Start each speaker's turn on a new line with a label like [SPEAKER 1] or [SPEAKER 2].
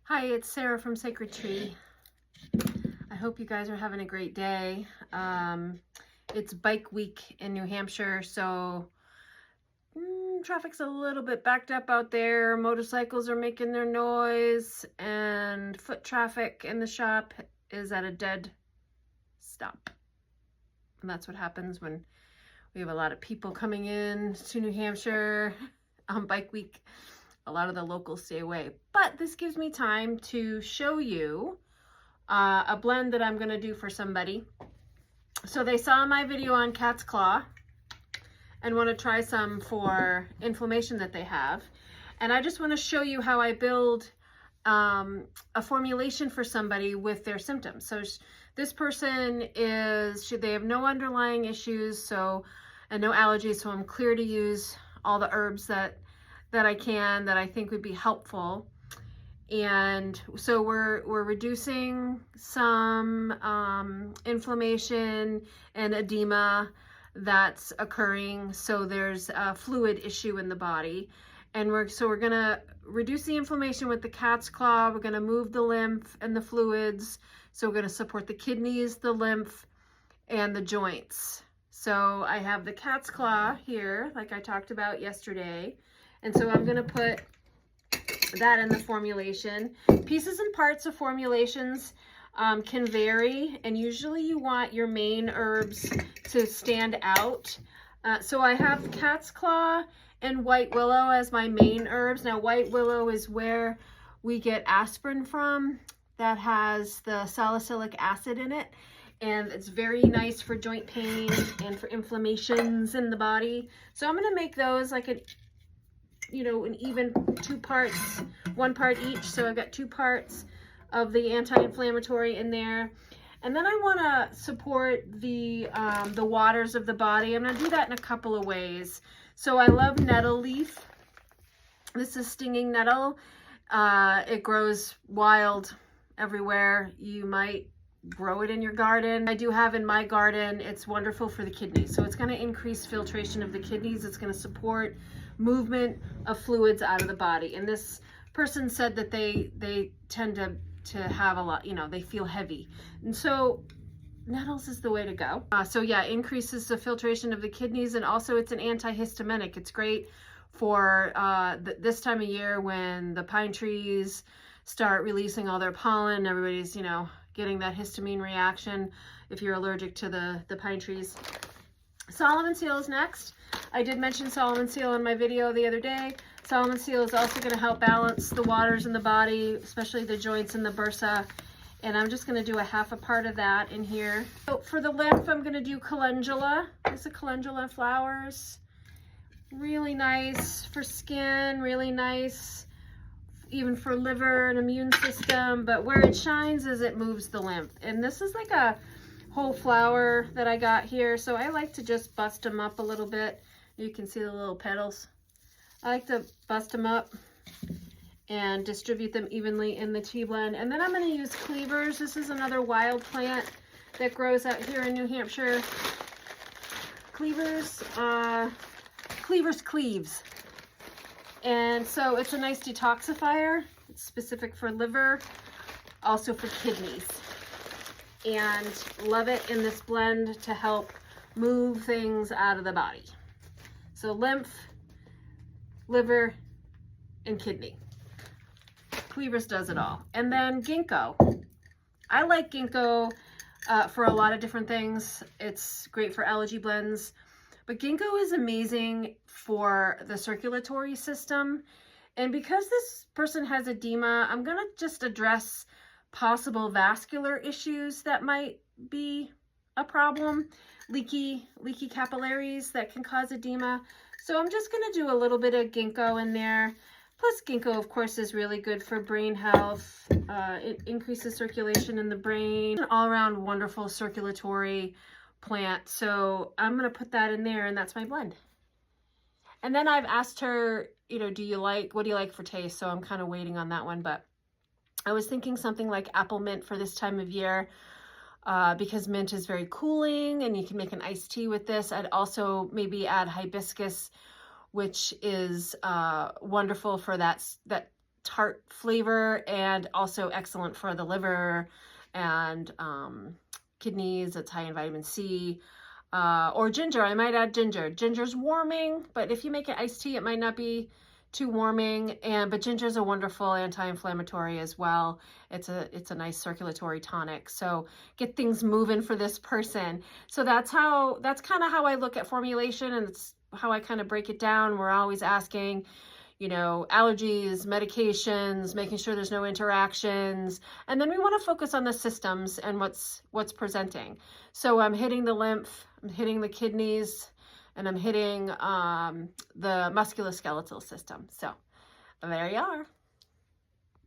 [SPEAKER 1] Hi, it's Sarah from Sacred Tree. I hope you guys are having a great day. It's bike week in New Hampshire, so traffic's a little bit backed up out there. Motorcycles are making their noise, and foot traffic in the shop is at a dead stop. And that's what happens when we have a lot of people coming in to New Hampshire on bike week. A lot of the locals stay away, but this gives me time to show you a blend that I'm going to do for somebody. So they saw my video on cat's claw and want to try some for inflammation that they have. And I just want to show you how I build a formulation for somebody with their symptoms. So this person they have no underlying issues, and no allergies, so I'm clear to use all the herbs that I think would be helpful. And so we're reducing some inflammation and edema that's occurring. So there's a fluid issue in the body, and we're gonna reduce the inflammation with the cat's claw. We're gonna move the lymph and the fluids. So we're gonna support the kidneys, the lymph, and the joints. So I have the cat's claw here, like I talked about yesterday. And so I'm gonna put that in the formulation. Pieces and parts of formulations can vary, and usually you want your main herbs to stand out. So I have cat's claw and white willow as my main herbs. Now white willow is where we get aspirin from, that has the salicylic acid in it, and it's very nice for joint pain and for inflammations in the body. So I'm gonna make those like an even 2 parts, 1 part each. So I've got 2 parts of the anti-inflammatory in there. And then I want to support the waters of the body. I'm going to do that in a couple of ways. So I love nettle leaf. This is stinging nettle. It grows wild everywhere. You might grow it in your garden. I do have in my garden. It's wonderful for the kidneys. So it's going to increase filtration of the kidneys. It's going to support movement of fluids out of the body. And this person said that they tend to have a lot, they feel heavy. And so nettles is the way to go. So yeah, increases the filtration of the kidneys, and also it's an antihistaminic. It's great for this time of year when the pine trees start releasing all their pollen. Everybody's, getting that histamine reaction if you're allergic to the pine trees. Solomon seal is next. I did mention Solomon seal in my video the other day. Solomon seal is also going to help balance the waters in the body, especially the joints and the bursa. And I'm just going to do a half a part of that in here. So for the lymph, I'm going to do calendula. This is calendula flowers. Really nice for skin, really nice even for liver and immune system. But where it shines is it moves the lymph. And this is like a whole flower that I got here, so I like to just bust them up a little bit. You can see the little petals. I like to bust them up and distribute them evenly in the tea blend. And then I'm going to use cleavers. This is another wild plant that grows out here in New Hampshire. Cleavers cleaves. And so it's a nice detoxifier. It's specific for liver, also for kidneys. And love it in this blend to help move things out of the body. So lymph, liver, and kidney. Cleavers does it all. And then ginkgo. I like ginkgo for a lot of different things. It's great for allergy blends, but ginkgo is amazing for the circulatory system. And because this person has edema, I'm gonna just address possible vascular issues that might be a problem. Leaky capillaries that can cause edema. So I'm just going to do a little bit of ginkgo in there. Plus ginkgo, of course, is really good for brain health. It increases circulation in the brain. An all-around wonderful circulatory plant. So I'm going to put that in there, and that's my blend. And then I've asked her, what do you like for taste? So I'm kind of waiting on that one, but I was thinking something like apple mint for this time of year, because mint is very cooling and you can make an iced tea with this. I'd also maybe add hibiscus, which is wonderful for that tart flavor, and also excellent for the liver and kidneys. It's high in vitamin C. Or ginger, I might add ginger. Ginger's warming, but if you make it iced tea, it might not be too warming. But ginger is a wonderful anti-inflammatory as well. It's a nice circulatory tonic. So get things moving for this person. So that's kind of how I look at formulation, and it's how I kind of break it down. We're always asking, you know, allergies, medications, making sure there's no interactions. And then we want to focus on the systems and what's presenting. So I'm hitting the lymph, I'm hitting the kidneys, and I'm hitting the musculoskeletal system. So there you are.